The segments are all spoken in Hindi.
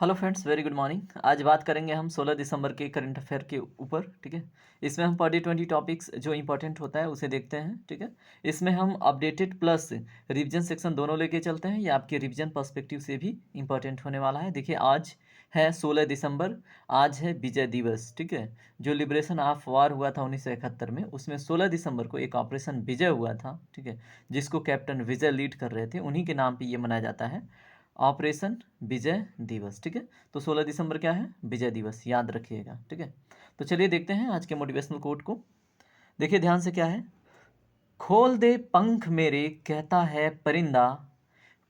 Hello friends, very good morning. आज बात करेंगे हम 16 दिसंबर के करंट अफेयर के ऊपर। ठीक है, इसमें हम पर डे 20 टॉपिक्स जो इंपॉर्टेंट होता है उसे देखते हैं। ठीक है, इसमें हम अपडेटेड प्लस रिवीजन सेक्शन दोनों लेके चलते हैं। ये आपके रिवीजन पर्सपेक्टिव से भी इंपॉर्टेंट होने वाला है। देखिए, आज है 16 दिसंबर, आज है विजय दिवस। ठीक है, जो लिबरेशन ऑफ वार हुआ था 1971 में, उसमें 16 दिसंबर को एक ऑपरेशन विजय हुआ था। ठीक है, जिसको कैप्टन विजय लीड कर रहे थे, उन्हीं के नाम पर ये मनाया जाता है ऑपरेशन विजय दिवस। ठीक है, तो 16 दिसंबर क्या है? विजय दिवस, याद रखिएगा। ठीक है, तो चलिए देखते हैं आज के मोटिवेशनल कोट को। देखिए ध्यान से, क्या है? खोल दे पंख मेरे कहता है परिंदा,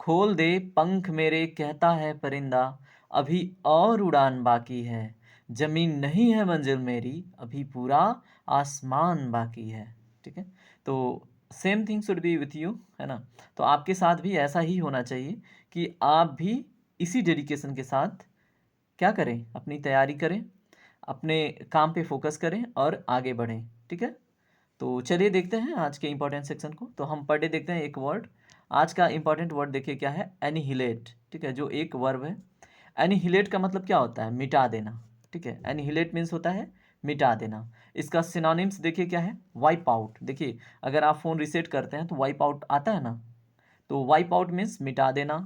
खोल दे पंख मेरे कहता है परिंदा, अभी और उड़ान बाकी है, जमीन नहीं है मंजिल मेरी, अभी पूरा आसमान बाकी है। ठीक है, तो same thing should be with you, है ना? तो आपके साथ भी ऐसा ही होना चाहिए कि आप भी इसी डेडिकेशन के साथ क्या करें, अपनी तैयारी करें, अपने काम पे फोकस करें और आगे बढ़ें। ठीक है, तो चलिए देखते हैं आज के इंपॉर्टेंट सेक्शन को। तो हम पर डे देखते हैं एक वर्ड। आज का इंपॉर्टेंट वर्ड देखिए क्या है? एनिहिलेट। ठीक है, जो एक वर्ब है। एनिहिलेट का मतलब क्या होता है? मिटा देना। ठीक है, एनिहिलेट मीन्स होता है मिटा देना। इसका सिनोनिम्स देखिए क्या है? Wipe out. देखिए, अगर आप फ़ोन रीसेट करते हैं तो वाइप आउट आता है ना, तो वाइप आउट मीन्स मिटा देना,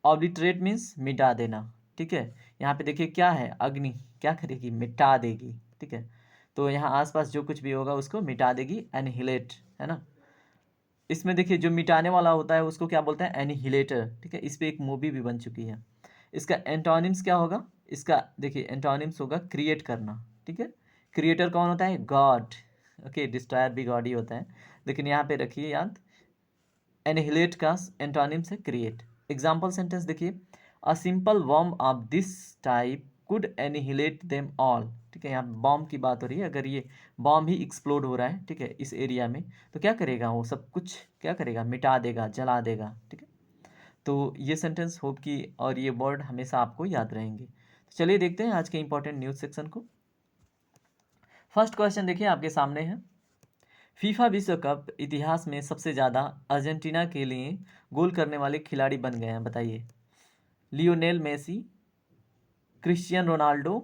ऑब्लिटरेट मीन्स मिटा देना। ठीक है, यहाँ पे देखिए क्या है? अग्नि क्या करेगी? मिटा देगी। ठीक है, तो यहाँ आसपास जो कुछ भी होगा उसको मिटा देगी, एनिहिलेट, है ना? इसमें देखिए जो मिटाने वाला होता है उसको क्या बोलते हैं? एनिहिलेटर। ठीक है, इस पे एक मूवी भी बन चुकी है। इसका एंटोनिम्स क्या होगा? इसका देखिए एंटोनिम्स होगा क्रिएट करना। ठीक है, क्रिएटर कौन होता है? गॉड। ओके, डिस्ट्रॉयर भी गॉड ही होता है, लेकिन यहाँ पे रखिए याद, एनिहिलेट का एंटोनिम्स है क्रिएट। एग्जाम्पल सेंटेंस देखिए, a simple bomb of this type could annihilate them all. ठीक है, यहाँ बॉम्ब की बात हो रही है। अगर ये बॉम्ब ही एक्सप्लोड हो रहा है, ठीक है, इस एरिया में, तो क्या करेगा? वो सब कुछ क्या करेगा? मिटा देगा, जला देगा। ठीक है, तो ये सेंटेंस होप की और ये वर्ड हमेशा आपको याद रहेंगे। तो चलिए देखते हैं आज के इंपॉर्टेंट न्यूज़ सेक्शन को। फर्स्ट क्वेश्चन देखिए आपके सामने है, फीफा विश्व कप इतिहास में सबसे ज़्यादा अर्जेंटीना के लिए गोल करने वाले खिलाड़ी बन गए हैं, बताइए। Lionel Messi, Cristiano Ronaldo,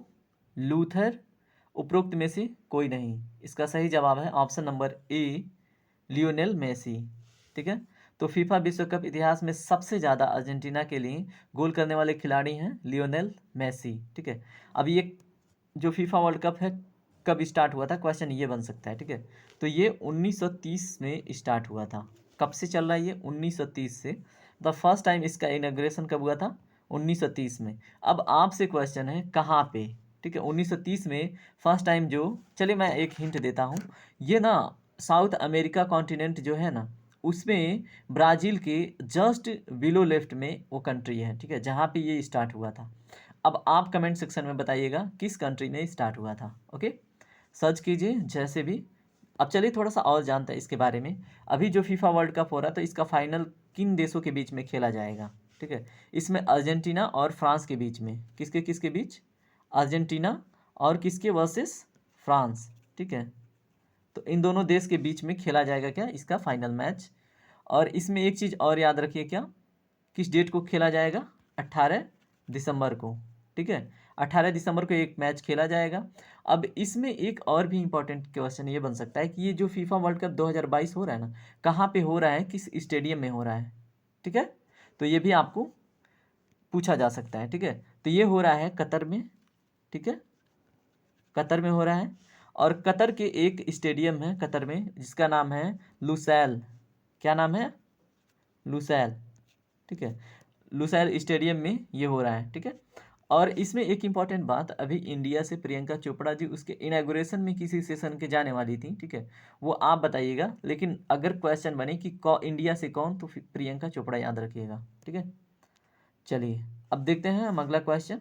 Luther, उपरोक्त में से कोई नहीं। इसका सही जवाब है option number A, Lionel Messi. ठीक है, तो फीफा विश्व कप इतिहास में सबसे ज़्यादा अर्जेंटीना के लिए गोल करने वाले खिलाड़ी हैं लियोनेल मेसी। ठीक है, अब ये जो फीफा वर्ल्ड कप है कब स्टार्ट हुआ था, क्वेश्चन ये बन सकता है। ठीक है, तो ये 1930 में स्टार्ट हुआ था। कब से चल रहा है ये? 1930 से। द फर्स्ट टाइम इसका इनॉग्रेशन कब हुआ था? 1930 में। अब आपसे क्वेश्चन है कहाँ पे? ठीक है, 1930 में फर्स्ट टाइम जो, चलिए मैं एक हिंट देता हूँ, ये ना साउथ अमेरिका कॉन्टिनेंट जो है ना, उसमें ब्राज़ील के जस्ट बिलो लेफ्ट में वो कंट्री है। ठीक है, जहाँ पे ये स्टार्ट हुआ था। अब आप कमेंट सेक्शन में बताइएगा किस कंट्री में स्टार्ट हुआ था। ओके, सर्च कीजिए जैसे भी। अब चलिए थोड़ा सा और जानते हैं इसके बारे में। अभी जो फीफा वर्ल्ड कप हो रहा है, तो इसका फाइनल किन देशों के बीच में खेला जाएगा? ठीक है, इसमें अर्जेंटीना और फ्रांस के बीच में। किसके किसके बीच? अर्जेंटीना और किसके वर्सेस? फ्रांस। ठीक है, तो इन दोनों देश के बीच में खेला जाएगा क्या? इसका फाइनल मैच। और इसमें एक चीज़ और याद रखिए, क्या? किस डेट को खेला जाएगा? 18 दिसंबर को। ठीक है, 18 दिसंबर को एक मैच खेला जाएगा। अब इसमें एक और भी इम्पोर्टेंट क्वेश्चन ये बन सकता है कि ये जो फीफा वर्ल्ड कप 2022 हो रहा है ना, कहाँ पे हो रहा है, किस स्टेडियम में हो रहा है? ठीक है, तो ये भी आपको पूछा जा सकता है। ठीक है, तो ये हो रहा है कतर में। ठीक है, कतर में हो रहा है। और कतर के एक स्टेडियम है कतर में जिसका नाम है लुसैल। क्या नाम है? लुसैल। ठीक है, लुसैल स्टेडियम में ये हो रहा है। ठीक है, और इसमें एक इम्पॉर्टेंट बात, अभी इंडिया से प्रियंका चोपड़ा जी उसके इनागुरेशन में किसी सेशन के जाने वाली थी। ठीक है, वो आप बताइएगा, लेकिन अगर क्वेश्चन बने कि इंडिया से कौन, तो फिर प्रियंका चोपड़ा याद रखिएगा। ठीक है, चलिए अब देखते हैं हम अगला क्वेश्चन।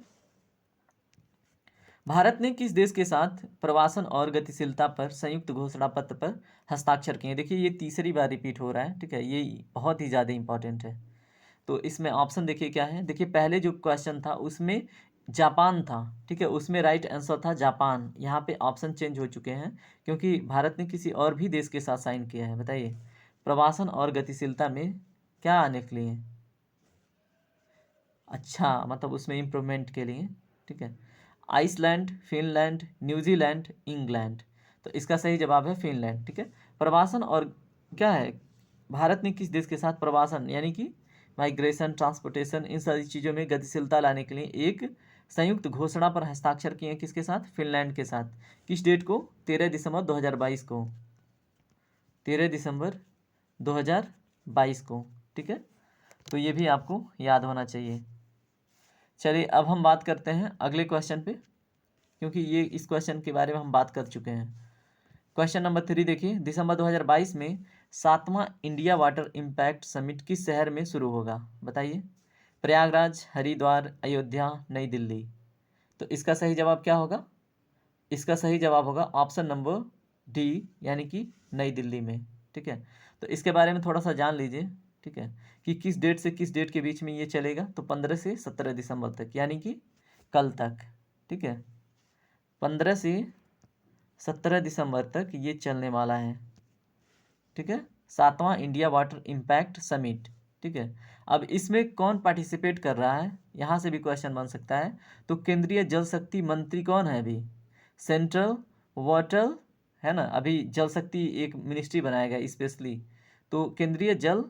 भारत ने किस देश के साथ प्रवासन और गतिशीलता पर संयुक्त घोषणा पत्र पर हस्ताक्षर किए? देखिए ये तीसरी बार रिपीट हो रहा है। ठीक है, ये बहुत ही ज़्यादा इंपॉर्टेंट है। तो इसमें ऑप्शन देखिए क्या है। देखिए पहले जो क्वेश्चन था उसमें जापान था। ठीक है, उसमें राइट आंसर था जापान। यहाँ पे ऑप्शन चेंज हो चुके हैं क्योंकि भारत ने किसी और भी देश के साथ साइन किया है। बताइए, प्रवासन और गतिशीलता में क्या आने के लिए? अच्छा, मतलब उसमें इम्प्रूवमेंट के लिए, ठीक है। Iceland, Finland, New Zealand, England. तो इसका सही जवाब है फिनलैंड, ठीक है। प्रवासन और क्या है, भारत ने किस देश के साथ प्रवासन यानी कि माइग्रेशन, ट्रांसपोर्टेशन, इन सारी चीज़ों में गतिशीलता लाने के लिए एक संयुक्त घोषणा पर हस्ताक्षर किए हैं, किसके साथ, फिनलैंड के साथ। किस डेट को, 13 दिसंबर 2022 को, 13 दिसंबर 2022 को, ठीक है। तो ये भी आपको याद होना चाहिए। चलिए अब हम बात करते हैं अगले क्वेश्चन पे, क्योंकि ये इस क्वेश्चन के बारे में हम बात कर चुके हैं। क्वेश्चन नंबर 3 देखिए, दिसंबर 2022 में 7वां इंडिया वाटर इम्पैक्ट समिट किस शहर में शुरू होगा, बताइए। प्रयागराज, हरिद्वार, अयोध्या, नई दिल्ली। तो इसका सही जवाब क्या होगा, इसका सही जवाब होगा ऑप्शन नंबर डी, यानी कि नई दिल्ली में, ठीक है। तो इसके बारे में थोड़ा सा जान लीजिए, ठीक है, कि किस डेट से किस डेट के बीच में ये चलेगा। तो 15 से 17 दिसंबर तक, यानी कि कल तक, ठीक है। 15 से 17 दिसंबर तक ये चलने वाला है, ठीक है। 7वां इंडिया वाटर इम्पैक्ट समिट, ठीक है। अब इसमें कौन पार्टिसिपेट कर रहा है, यहाँ से भी क्वेश्चन बन सकता है। तो केंद्रीय जल शक्ति मंत्री कौन है अभी, सेंट्रल वाटर, है ना, अभी जल शक्ति एक मिनिस्ट्री बनाया गया स्पेशली। तो केंद्रीय जल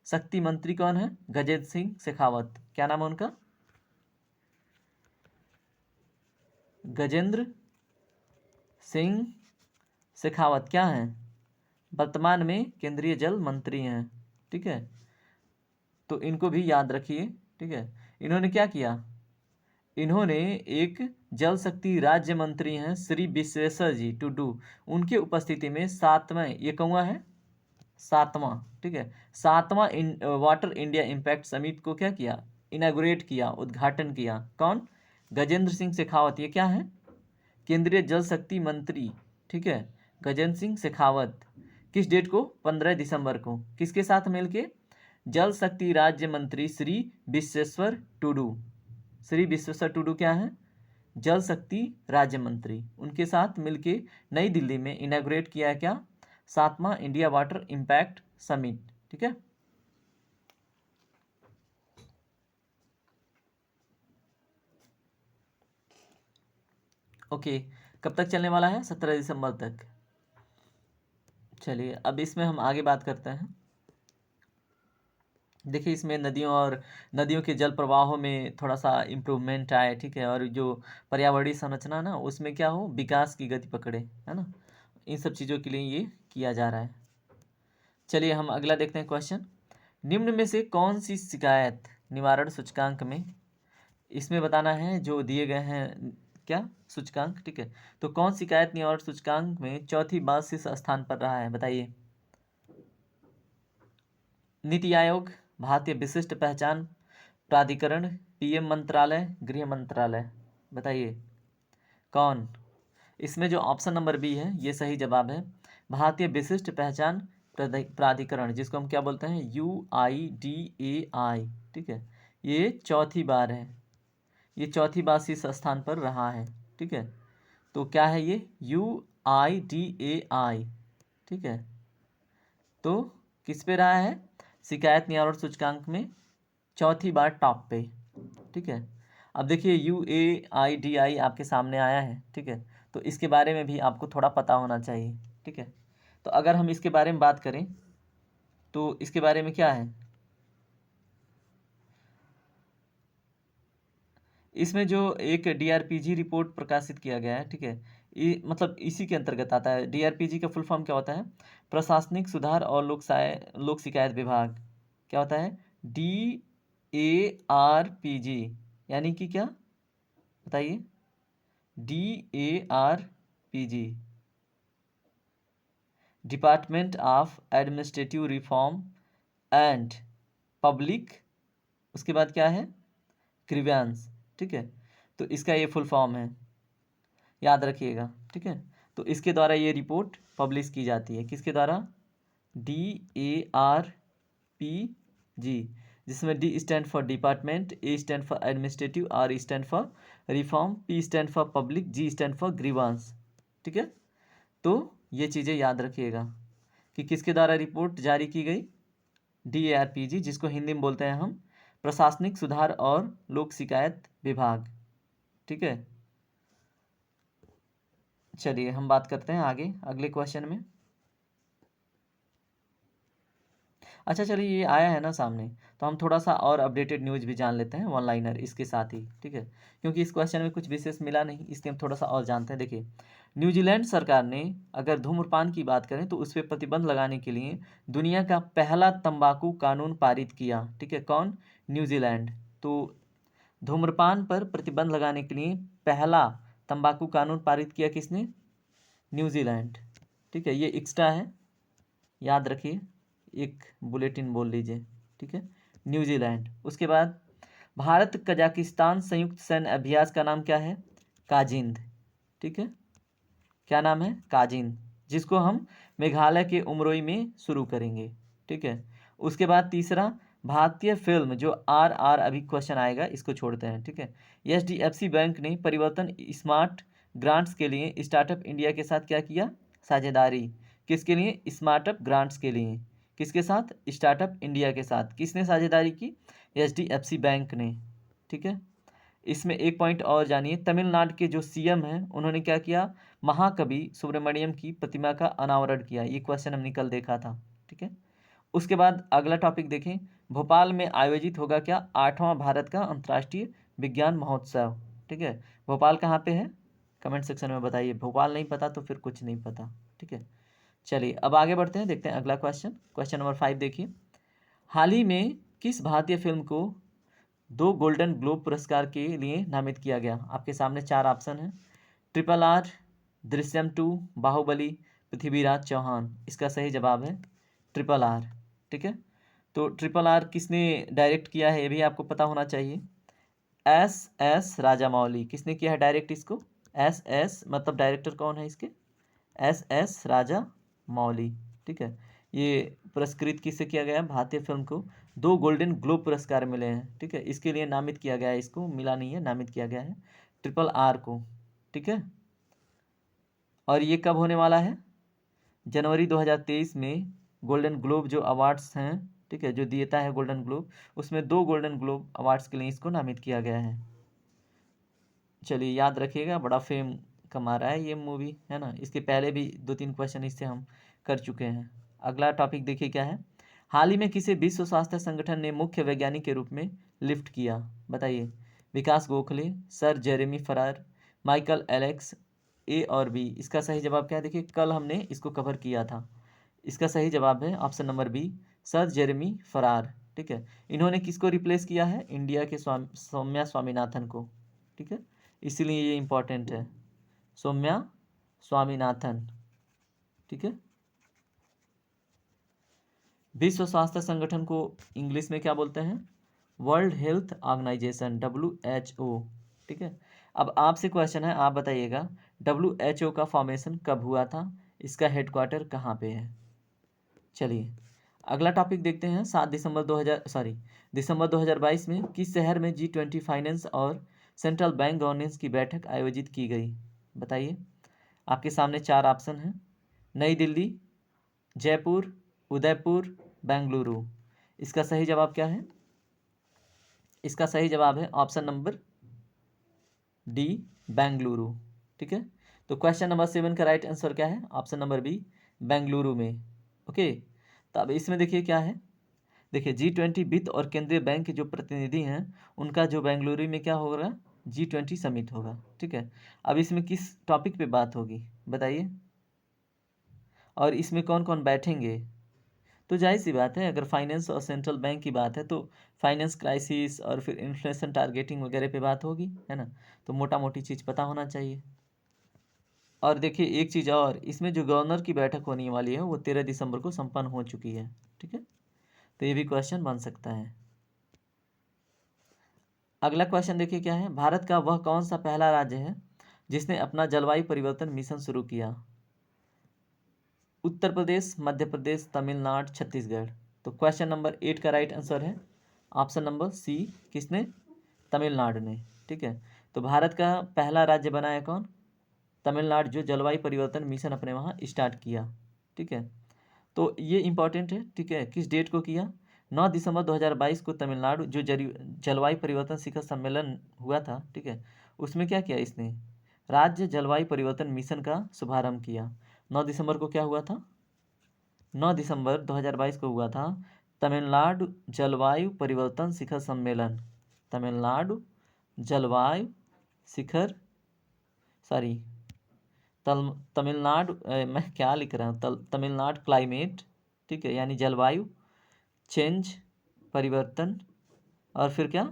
शक्ति मंत्री कौन है, गजेंद्र सिंह शेखावत। क्या नाम है उनका, गजेंद्र सिंह शेखावत। क्या है, वर्तमान में केंद्रीय जल मंत्री हैं, ठीक है। तो इनको भी याद रखिए, ठीक है। इन्होंने क्या किया, इन्होंने एक जल शक्ति राज्य मंत्री हैं श्री विश्वेश्वर जी टुडू, उनके उपस्थिति में 7वां, ये कौवा है 7वां, ठीक है, 7वां वाटर इंडिया इम्पैक्ट समिट को क्या किया, इनागुरेट किया, उद्घाटन किया। कौन, गजेंद्र सिंह शेखावत। ये क्या है, केंद्रीय जल शक्ति मंत्री, ठीक है, गजेंद्र सिंह शेखावत। किस डेट को, 15 दिसंबर को, किसके साथ मिलके, जल शक्ति राज्य मंत्री श्री विश्वेश्वर टुडू। श्री विश्वेश्वर टुडू क्या है, जल शक्ति राज्य मंत्री, उनके साथ मिलके नई दिल्ली में इनाग्रेट किया है क्या, 7वां इंडिया वाटर इम्पैक्ट समिट, ठीक है। ओके, कब तक चलने वाला है, 17 दिसंबर तक। चलिए अब इसमें हम आगे बात करते हैं। देखिए इसमें नदियों के जल प्रवाहों में थोड़ा सा इम्प्रूवमेंट आए, ठीक है, और जो पर्यावरणीय संरचना ना उसमें क्या हो, विकास की गति पकड़े, है ना, इन सब चीज़ों के लिए ये किया जा रहा है। चलिए हम अगला देखते हैं क्वेश्चन। निम्न में से कौन सी शिकायत निवारण सूचकांक में, इसमें बताना है जो दिए गए हैं क्या, सूचकांक, ठीक है। तो कौन शिकायत निवारण सूचकांक में चौथी बार शीर्ष स्थान पर रहा है, बताइए। नीति आयोग, भारतीय विशिष्ट पहचान प्राधिकरण, पीएम मंत्रालय, गृह मंत्रालय। बताइए कौन, इसमें जो ऑप्शन नंबर बी है ये सही जवाब है, भारतीय विशिष्ट पहचान प्राधिकरण, जिसको हम क्या बोलते हैं, UIDAI, ठीक है। ये चौथी बार है, ये चौथी बार शीर्ष स्थान पर रहा है, ठीक है। तो क्या है ये, UIDAI, ठीक है। तो किस पे रहा है, शिकायत निवारण सूचकांक में चौथी बार टॉप पे, ठीक है। अब देखिए UAIDI आपके सामने आया है, ठीक है। तो इसके बारे में भी आपको थोड़ा पता होना चाहिए, ठीक है। तो अगर हम इसके बारे में बात करें तो इसके बारे में क्या है, इसमें जो एक DRPG रिपोर्ट प्रकाशित किया गया है, ठीक है, ये मतलब इसी के अंतर्गत आता है। DRPG का फुल फॉर्म क्या होता है, प्रशासनिक सुधार और लोक शिकायत विभाग। क्या होता है, DARPG, यानी कि क्या, बताइए, DARPG, department of administrative reform and public, उसके बाद क्या है, ग्रीवेंस, ठीक है। तो इसका ये फुल फॉर्म है, याद रखिएगा, ठीक है। तो इसके द्वारा ये रिपोर्ट पब्लिश की जाती है, किसके द्वारा, DARPG, जिसमें D stand for department, A stand for administrative, R stand for reform, P stand for public, G stand for grievance, ठीक है। तो ये चीज़ें याद रखिएगा कि किसके द्वारा रिपोर्ट जारी की गई, DARPG, जिसको हिंदी में बोलते हैं हम प्रशासनिक सुधार और लोक शिकायत विभाग, ठीक है। चलिए हम बात करते हैं आगे अगले क्वेश्चन में। अच्छा चलिए, ये आया है ना सामने, तो हम थोड़ा सा और अपडेटेड न्यूज़ भी जान लेते हैं वन लाइनर इसके साथ ही, ठीक है, क्योंकि इस क्वेश्चन में कुछ विशेष मिला नहीं, इसलिए हम थोड़ा सा और जानते हैं। देखिए, न्यूजीलैंड सरकार ने अगर धूम्रपान की बात करें तो उस पर प्रतिबंध लगाने के लिए दुनिया का पहला तंबाकू कानून पारित किया, ठीक है। कौन? न्यूजीलैंड। तो धूम्रपान पर प्रतिबंध लगाने के लिए पहला तंबाकू कानून पारित किया किसने? न्यूजीलैंड, ठीक है। ये एक्स्ट्रा है, याद रखिए, एक बुलेटिन बोल लीजिए, ठीक है। न्यूजीलैंड। उसके बाद भारत कजाकिस्तान संयुक्त सैन्य अभ्यास का नाम क्या है? काजिंद, ठीक है। क्या नाम है? काजिंद, जिसको हम मेघालय के उमरोई में शुरू करेंगे, ठीक है। उसके बाद तीसरा, भारतीय फिल्म जो RR, अभी क्वेश्चन आएगा, इसको छोड़ते हैं, ठीक है। HDFC बैंक ने परिवर्तन स्मार्ट ग्रांट्स के लिए स्टार्टअप इंडिया के साथ क्या किया? साझेदारी। किसके लिए? स्मार्टअप ग्रांट्स के लिए। किसके साथ? स्टार्टअप इंडिया के साथ। किसने साझेदारी की? HDFC बैंक ने, ठीक है। इसमें एक पॉइंट और जानिए, तमिलनाडु के जो CM हैं उन्होंने क्या किया? महाकवि सुब्रमण्यम की प्रतिमा का अनावरण किया। ये क्वेश्चन हमने कल देखा था, ठीक है। उसके बाद अगला टॉपिक देखें, भोपाल में आयोजित होगा क्या? 8वां भारत का अंतर्राष्ट्रीय विज्ञान महोत्सव, ठीक है। भोपाल कहाँ पे है? कमेंट सेक्शन में बताइए। भोपाल नहीं पता तो फिर कुछ नहीं पता, ठीक है। चलिए अब आगे बढ़ते हैं, देखते हैं अगला क्वेश्चन। क्वेश्चन नंबर 5 देखिए, हाल ही में किस भारतीय फिल्म को 2 गोल्डन ग्लोब पुरस्कार के लिए नामित किया गया? आपके सामने 4 ऑप्शन हैं, RRR, दृश्यम 2, बाहुबली, पृथ्वीराज चौहान। इसका सही जवाब है RRR, ठीक है। तो RRR किसने डायरेक्ट किया है ये भी आपको पता होना चाहिए। SS राजामौली। किसने किया है डायरेक्ट इसको? SS मतलब डायरेक्टर कौन है इसके? SS राजामौली, ठीक है। ये पुरस्कृत किससे किया गया? भारतीय फिल्म को 2 गोल्डन ग्लोब पुरस्कार मिले हैं, ठीक है। इसके लिए नामित किया गया है, इसको मिला नहीं है, नामित किया गया है RRR को, ठीक है। और ये कब होने वाला है? जनवरी 2023 में गोल्डन ग्लोब जो अवार्ड्स हैं, ठीक है, जो देता है गोल्डन ग्लोब, उसमें 2 गोल्डन ग्लोब अवार्ड्स के लिए इसको नामित किया गया है। चलिए याद रखिएगा, बड़ा फेम कमा रहा है ये मूवी, है ना। इसके पहले भी 2-3 क्वेश्चन इससे हम कर चुके हैं। अगला टॉपिक देखिए क्या है, हाल ही में किसे विश्व स्वास्थ्य संगठन ने मुख्य वैज्ञानिक के रूप में लिफ्ट किया? बताइए। विकास गोखले, सर जेरेमी फरार, माइकल एलेक्स, A और B। इसका सही जवाब क्या है? देखिए कल हमने इसको कवर किया था। इसका सही जवाब है option number B, sir Jeremy फरार, ठीक है। इन्होंने किसको रिप्लेस किया है? इंडिया के सौम्या स्वामीनाथन को, ठीक है। इसीलिए ये इम्पोर्टेंट है, सौम्या स्वामीनाथन, ठीक है। विश्व स्वास्थ्य संगठन को इंग्लिश में क्या बोलते हैं? वर्ल्ड हेल्थ ऑर्गेनाइजेशन, WHO, ठीक है। अब आपसे क्वेश्चन है, आप बताइएगा WHO का फॉर्मेशन कब हुआ था? इसका हेडक्वार्टर कहाँ पे है? चलिए अगला टॉपिक देखते हैं, 7 दिसंबर 2022 में किस शहर में G20 फाइनेंस और सेंट्रल बैंक गवर्नेंस की बैठक आयोजित की गई? बताइए। आपके सामने 4 ऑप्शन हैं, नई दिल्ली, जयपुर, उदयपुर, बेंगलुरु। इसका सही जवाब क्या है? इसका सही जवाब है ऑप्शन नंबर D, बेंगलुरु, ठीक है। तो क्वेश्चन नंबर 7 का राइट आंसर क्या है? ऑप्शन नंबर B, बेंगलुरु में, ओके। तो अब इसमें देखिए क्या है, देखिए G20 वित्त और केंद्रीय बैंक के जो प्रतिनिधि हैं उनका जो बेंगलुरु में क्या होगा? G20 समिट होगा, ठीक है। अब इसमें किस टॉपिक पे बात होगी बताइए, और इसमें कौन कौन बैठेंगे? तो जाहिर सी बात है, अगर फाइनेंस और सेंट्रल बैंक की बात है तो फाइनेंस क्राइसिस और फिर इन्फ्लेशन टारगेटिंग वगैरह पे बात होगी, है ना। तो मोटा मोटी चीज़ पता होना चाहिए। और देखिए एक चीज़ और, इसमें जो गवर्नर की बैठक होने वाली है वो 13 दिसंबर को संपन्न हो चुकी है, ठीक है। तो ये भी क्वेश्चन बन सकता है। अगला क्वेश्चन देखिए क्या है, भारत का वह कौन सा पहला राज्य है जिसने अपना जलवायु परिवर्तन मिशन शुरू किया? उत्तर प्रदेश, मध्य प्रदेश, तमिलनाडु, छत्तीसगढ़। तो क्वेश्चन नंबर 8 का राइट आंसर है ऑप्शन नंबर C, किसने? तमिलनाडु ने, ठीक है। तो भारत का पहला राज्य बना है कौन? तमिलनाडु, जो जलवायु परिवर्तन मिशन अपने वहाँ स्टार्ट किया, ठीक है। तो ये इंपॉर्टेंट है, ठीक है। किस डेट को किया? 9 दिसंबर 2022 को तमिलनाडु जो जलवायु परिवर्तन शिखर सम्मेलन हुआ था, ठीक है, उसमें क्या किया इसने, राज्य जलवायु परिवर्तन मिशन का शुभारंभ किया। 9 दिसंबर को क्या हुआ था, 9 दिसंबर 2022 को हुआ था तमिलनाडु जलवायु परिवर्तन शिखर सम्मेलन। तमिलनाडु जलवायु शिखर सॉरी तमिलनाडु मैं क्या लिख रहा हूँ, तमिलनाडु क्लाइमेट, ठीक है, यानी जलवायु चेंज परिवर्तन और फिर क्या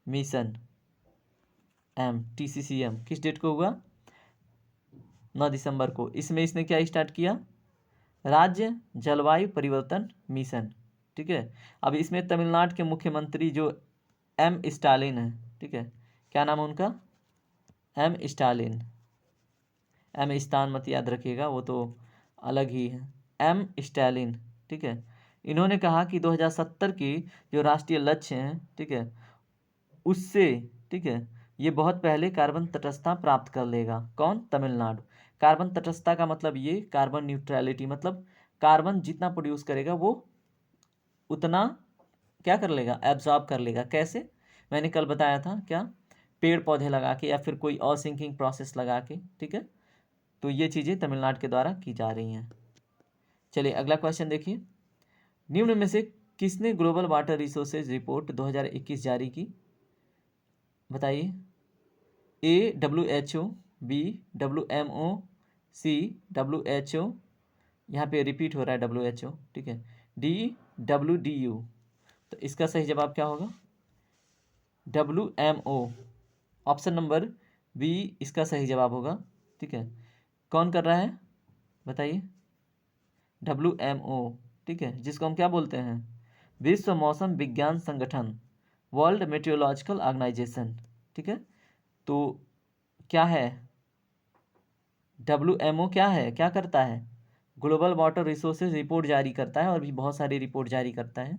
मिशन TCCM किस डेट को हुआ, 9 दिसंबर को। इसमें इसने क्या स्टार्ट किया, राज्य जलवायु परिवर्तन मिशन, ठीक है। अब इसमें तमिलनाडु के मुख्यमंत्री जो स्टालिन है, ठीक है, क्या नाम है उनका, स्टालिन, स्थान मत याद रखिएगा, वो तो अलग ही है, स्टालिन, ठीक है। इन्होंने कहा कि 2070 की जो राष्ट्रीय लक्ष्य हैं, ठीक है, उससे, ठीक है, ये बहुत पहले कार्बन तटस्थता प्राप्त कर लेगा। कौन, तमिलनाडु। कार्बन तटस्थता का मतलब ये कार्बन न्यूट्रलिटी, मतलब कार्बन जितना प्रोड्यूस करेगा वो उतना क्या कर लेगा, एब्जॉर्ब कर लेगा। कैसे, मैंने कल बताया था, क्या, पेड़ पौधे लगा के या फिर कोई और सिंकिंग प्रोसेस लगा के, ठीक है। तो ये चीज़ें तमिलनाडु के द्वारा की जा रही हैं। चलिए अगला क्वेश्चन देखिए, निम्न में से किसने ग्लोबल वाटर रिसोर्सेज रिपोर्ट 2021 जारी की, बताइए। WHO, B WMO, C WHO, यहाँ पे रिपीट हो रहा है WHO, ठीक है, D WDU। तो इसका सही जवाब क्या होगा, WMO, ऑप्शन नंबर बी इसका सही जवाब होगा, ठीक है। कौन कर रहा है बताइए, WMO, ठीक है, जिसको हम क्या बोलते हैं, विश्व मौसम विज्ञान संगठन, वर्ल्ड मेट्रोलॉजिकल ऑर्गेनाइजेशन, ठीक है। तो क्या है, WMO क्या है, क्या करता है, ग्लोबल वाटर रिसोर्सेज रिपोर्ट जारी करता है और भी बहुत सारी रिपोर्ट जारी करता है।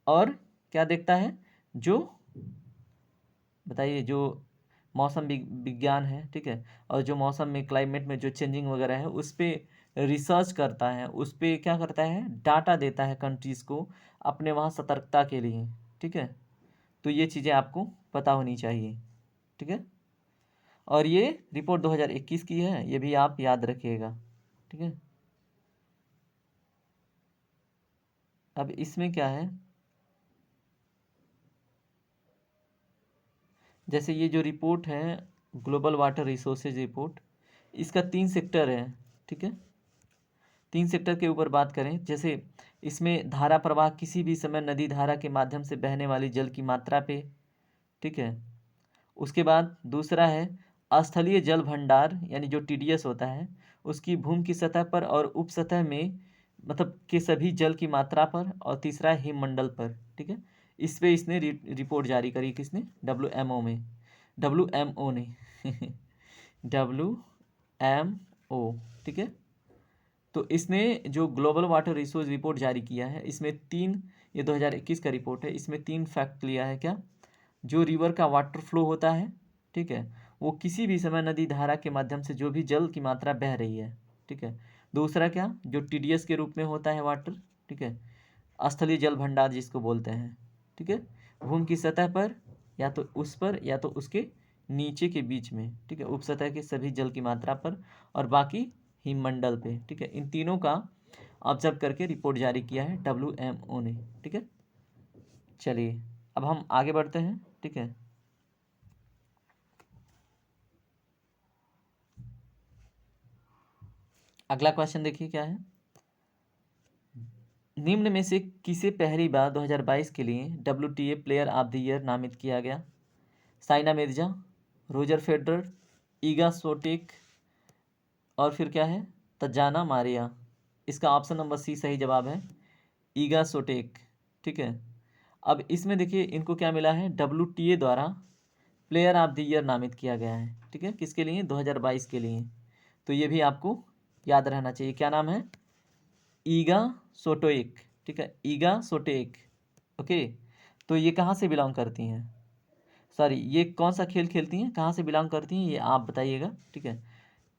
और क्या देखता है, जो बताइए, जो मौसम विज्ञान है, ठीक है, और जो मौसम में क्लाइमेट में जो चेंजिंग वगैरह है उस पर रिसर्च करता है, उस पर क्या करता है, डाटा देता है कंट्रीज़ को अपने वहाँ सतर्कता के लिए, ठीक है। तो ये चीज़ें आपको पता होनी चाहिए, ठीक है। और ये रिपोर्ट 2021 की है, ये भी आप याद रखिएगा, ठीक है। अब इसमें क्या है, जैसे ये जो रिपोर्ट है ग्लोबल वाटर रिसोर्सेज रिपोर्ट, इसका 3 सेक्टर है, ठीक है। 3 सेक्टर के ऊपर बात करें, जैसे इसमें धारा प्रवाह, किसी भी समय नदी धारा के माध्यम से बहने वाली जल की मात्रा पे, ठीक है। उसके बाद दूसरा है स्थलीय जल भंडार, यानी जो TDS होता है, उसकी भूमि की सतह पर और उप सतह में, मतलब के सभी जल की मात्रा पर। और तीसरा है हिममंडल पर, ठीक है। इस पे इसने रिपोर्ट जारी करी, किसने, WMO में, WMO ने WMO, ठीक है। तो इसने जो ग्लोबल वाटर रिसोर्स रिपोर्ट जारी किया है, इसमें ये 2021 का रिपोर्ट है, इसमें 3 फैक्ट लिया है। क्या, जो रिवर का वाटर फ्लो होता है, ठीक है, वो किसी भी समय नदी धारा के माध्यम से जो भी जल की मात्रा बह रही है, ठीक है। दूसरा क्या, जो TDS के रूप में होता है वाटर, ठीक है, स्थलीय जल भंडार जिसको बोलते हैं, ठीक है, भूमि की सतह पर या तो उस पर या तो उसके नीचे के बीच में, ठीक है, उप सतह के सभी जल की मात्रा पर और बाकी हिममंडल पे, ठीक है। इन तीनों का ऑब्जर्व करके रिपोर्ट जारी किया है WMO ने, ठीक है। चलिए अब हम आगे बढ़ते हैं, ठीक है। अगला क्वेश्चन देखिए क्या है, निम्न में से किसे पहली बार 2022 के लिए WTA player of the year नामित किया गया, साइना मिर्जा, रोजर फेडरर, ईगा स्विएटेक और फिर क्या है, तजाना मारिया। इसका ऑप्शन नंबर सी सही जवाब है, ईगा स्विएटेक, ठीक है। अब इसमें देखिए इनको क्या मिला है, WTA द्वारा प्लेयर ऑफ द ईयर नामित किया गया है, ठीक है, किसके लिए, 2022 के लिए। तो ये भी आपको याद रहना चाहिए, क्या नाम है, ईगा स्विएटेक, ठीक है, ईगा स्विएटेक, ओके। तो ये कहाँ से बिलोंग करती हैं, सॉरी ये कौन सा खेल खेलती हैं, कहाँ से बिलोंग करती हैं, ये आप बताइएगा, ठीक है।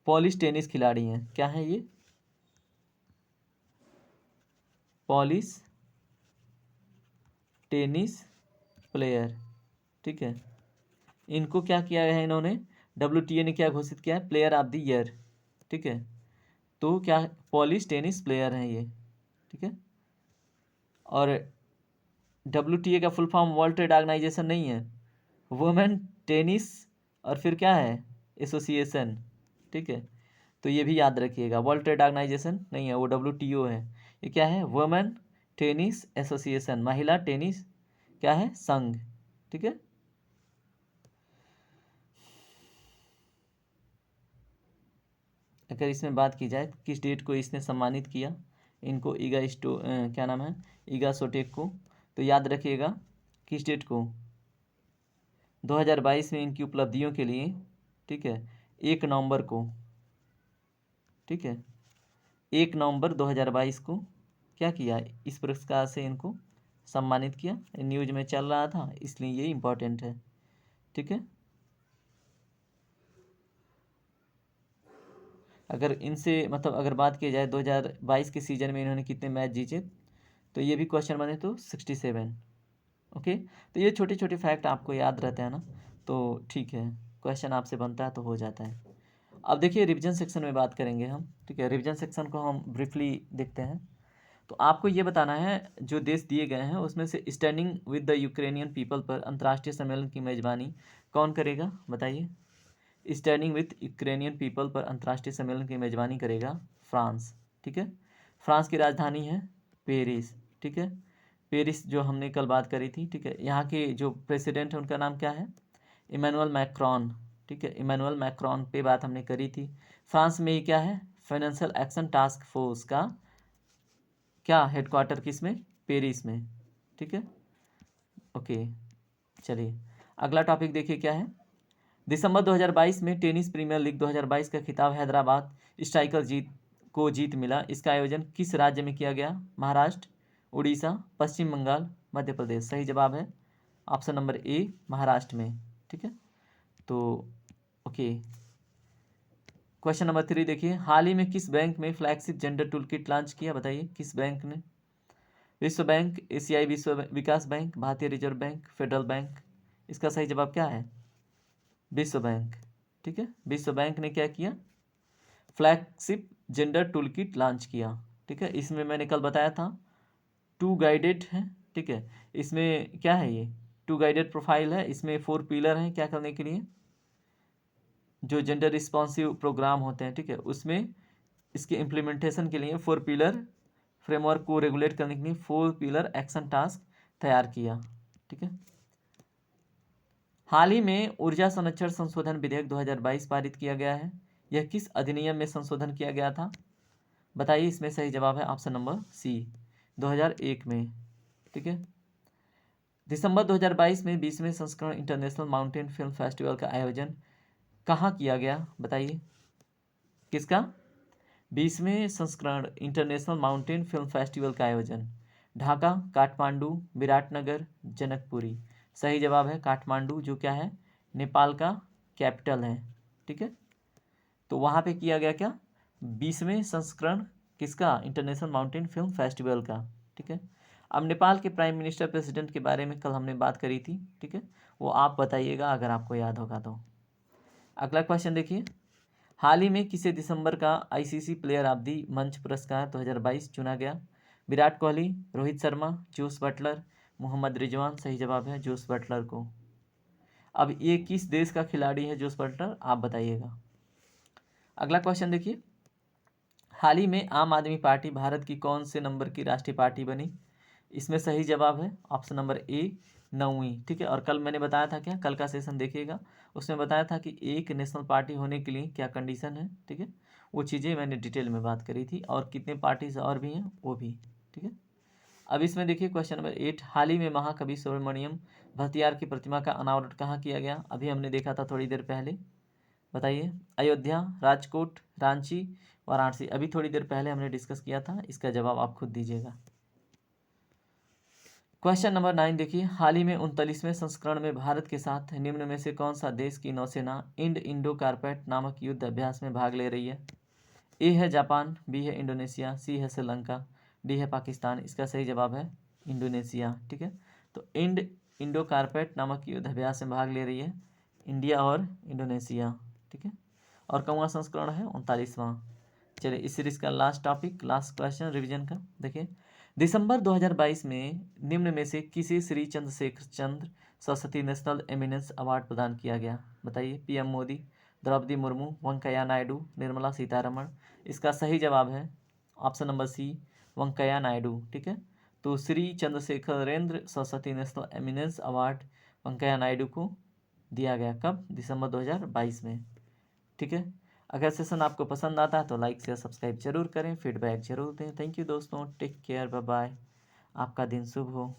पोलिश टेनिस खिलाड़ी हैं, क्या है ये, पोलिश टेनिस प्लेयर, ठीक है। इनको क्या किया है इन्होंने, WTA ने क्या घोषित किया है, प्लेयर ऑफ द ईयर, ठीक है। तो क्या पॉलिश टेनिस प्लेयर हैं ये, ठीक है। और WTA का full form world trade organisation नहीं है, वुमेन टेनिस और फिर क्या है, एसोसिएशन, ठीक है। तो ये भी याद रखिएगा, वर्ल्ड ट्रेड ऑर्गेनाइजेशन नहीं है, वो WTO है। ये क्या है, वुमेन टेनिस एसोसिएशन, महिला टेनिस क्या है, संघ, ठीक है। अगर इसमें बात की जाए किस डेट को इसने सम्मानित किया इनको, क्या नाम है, ईगा सोटेक को, तो याद रखिएगा किस डेट को, 2022 में इनकी उपलब्धियों के लिए, ठीक है, 1 नवंबर को, ठीक है, 1 नवंबर 2022 को क्या किया, इस पुरस्कार से इनको सम्मानित किया। न्यूज में चल रहा था इसलिए ये इम्पोर्टेंट है, ठीक है। अगर इनसे मतलब अगर बात की जाए 2022 के सीजन में इन्होंने कितने मैच जीते, तो ये भी क्वेश्चन बने तो 67। ओके, तो ये छोटे छोटे फैक्ट आपको याद रहते हैं ना, तो ठीक है, क्वेश्चन आपसे बनता है तो हो जाता है। अब देखिए रिवीजन सेक्शन में बात करेंगे हम, ठीक है। रिवीजन सेक्शन को हम ब्रीफली देखते हैं। तो आपको ये बताना है जो देश दिए गए हैं उसमें से standing with the Ukrainian people पर अंतर्राष्ट्रीय सम्मेलन की मेजबानी कौन करेगा, बताइए। स्टैंडिंग विथ यूक्रेनियन पीपल पर अंतर्राष्ट्रीय सम्मेलन की मेजबानी करेगा फ्रांस, ठीक है। फ्रांस की राजधानी है पेरिस, ठीक है। पेरिस जो हमने कल बात करी थी, ठीक है। यहाँ के जो प्रेसिडेंट है उनका नाम क्या है, इमैनुअल मैक्रॉन, ठीक है। इमैनुअल मैक्रॉन पे बात हमने करी थी। फ्रांस में ये क्या है, फाइनेंशियल एक्शन टास्क फोर्स का क्या हेडक्वार्टर किस में, पेरिस में, ठीक है। ओके, चलिए अगला टॉपिक देखिए क्या है। दिसंबर 2022 में टेनिस प्रीमियर लीग 2022 का खिताब हैदराबाद स्ट्राइकर जीत मिला। इसका आयोजन किस राज्य में किया गया, महाराष्ट्र, उड़ीसा, पश्चिम बंगाल, मध्य प्रदेश। सही जवाब है ऑप्शन नंबर ए, महाराष्ट्र में, ठीक है। तो ओके, क्वेश्चन नंबर 3 देखिए, हाल ही में किस बैंक में flagship gender tool kit launch किया, बताइए किस बैंक ने। विश्व बैंक, एशियाई विकास बैंक, भारतीय रिजर्व बैंक, फेडरल बैंक। इसका सही जवाब क्या है, विश्व बैंक, ठीक है। विश्व बैंक ने क्या किया, flagship gender tool kit launch किया, ठीक है। इसमें मैंने कल बताया था 2 गाइडेड है, ठीक है। इसमें क्या है, ये 2 गाइडेड प्रोफाइल है, इसमें 4 पिलर हैं क्या करने के लिए, जो जेंडर रिस्पॉन्सिव प्रोग्राम होते हैं, ठीक है, उसमें इसके इम्प्लीमेंटेशन के लिए 4 पिलर फ्रेमवर्क को रेगुलेट करने के लिए 4 पिलर एक्शन टास्क तैयार किया, ठीक है। हाल ही में ऊर्जा संरक्षण संशोधन विधेयक 2022 पारित किया गया है। यह किस अधिनियम में संशोधन किया गया था, बताइए। इसमें सही जवाब है ऑप्शन नंबर सी, 2001 में, ठीक है। दिसंबर 2022 में 20वें संस्करण इंटरनेशनल माउंटेन फिल्म फेस्टिवल का आयोजन कहाँ किया गया, बताइए किसका, 20वें संस्करण इंटरनेशनल माउंटेन फिल्म फेस्टिवल का आयोजन ढाका, काठमांडू, विराटनगर, जनकपुरी। सही जवाब है काठमांडू, जो क्या है, नेपाल का कैपिटल है, ठीक है। तो वहाँ पे किया गया क्या, 20वें संस्करण किसका, इंटरनेशनल माउंटेन फिल्म फेस्टिवल का, ठीक है। अब नेपाल के प्राइम मिनिस्टर प्रेसिडेंट के बारे में कल हमने बात करी थी, ठीक है, वो आप बताइएगा अगर आपको याद होगा तो। अगला क्वेश्चन देखिए, हाल ही में किसे दिसंबर का ICC प्लेयर ऑफ द मंच पुरस्कार 2022 चुना गया, विराट कोहली, रोहित शर्मा, जोस बटलर, मोहम्मद रिजवान। सही जवाब है जोस बटलर को। अब ये किस देश का खिलाड़ी है जोस बटलर, आप बताइएगा। अगला क्वेश्चन देखिए, हाल ही में आम आदमी पार्टी भारत की कौन से नंबर की राष्ट्रीय पार्टी बनी, इसमें सही जवाब है ऑप्शन नंबर ए, 9वीं, ठीक है। और कल मैंने बताया था क्या, कल का सेशन देखिएगा, उसमें बताया था कि एक नेशनल पार्टी होने के लिए क्या कंडीशन है, ठीक है। वो चीज़ें मैंने डिटेल में बात करी थी, और कितने पार्टीज और भी हैं वो भी, ठीक है। अब इसमें देखिए क्वेश्चन नंबर 8, हाल ही में महाकवि सुब्रमण्यम भरतियार की प्रतिमा का अनावरण कहाँ किया गया, अभी हमने देखा था थोड़ी देर पहले, बताइए। अयोध्या, राजकोट, रांची, वाराणसी। अभी थोड़ी देर पहले हमने डिस्कस किया था, इसका जवाब आप खुद दीजिएगा। क्वेश्चन नंबर 9 देखिए, हाल ही में 39वें संस्करण में भारत के साथ निम्न में से कौन सा देश की नौसेना इंडो कारपेट नामक युद्ध अभ्यास में भाग ले रही है। ए है जापान, बी है इंडोनेशिया, सी है श्रीलंका, डी है पाकिस्तान। इसका सही जवाब है इंडोनेशिया, ठीक है। तो इंडो कारपेट नामक युद्ध अभ्यास में भाग ले रही है इंडिया और इंडोनेशिया, ठीक है। और कौनवा संस्करण है? 39वां। चलिए इस सीरीज का last topic, last question revision का देखिए। दिसंबर 2022 में निम्न में से किसे Shri Chandrashekhar Chandra Saraswati national eminence award प्रदान किया गया? बताइए। पीएम मोदी, द्रौपदी मुर्मू, वेंकैया नायडू, निर्मला सीतारमण। इसका सही जवाब है option number C, Venkaiah Naidu, ठीक है। तो Shri Chandrashekharendra Saraswati national eminence award Venkaiah Naidu को दिया गया। कब? दिसंबर 2022 में, ठीक है। अगर सेशन आपको पसंद आता है तो लाइक शेयर सब्सक्राइब जरूर करें, फीडबैक जरूर दें। थैंक यू दोस्तों, टेक केयर, बाय बाय। आपका दिन शुभ हो।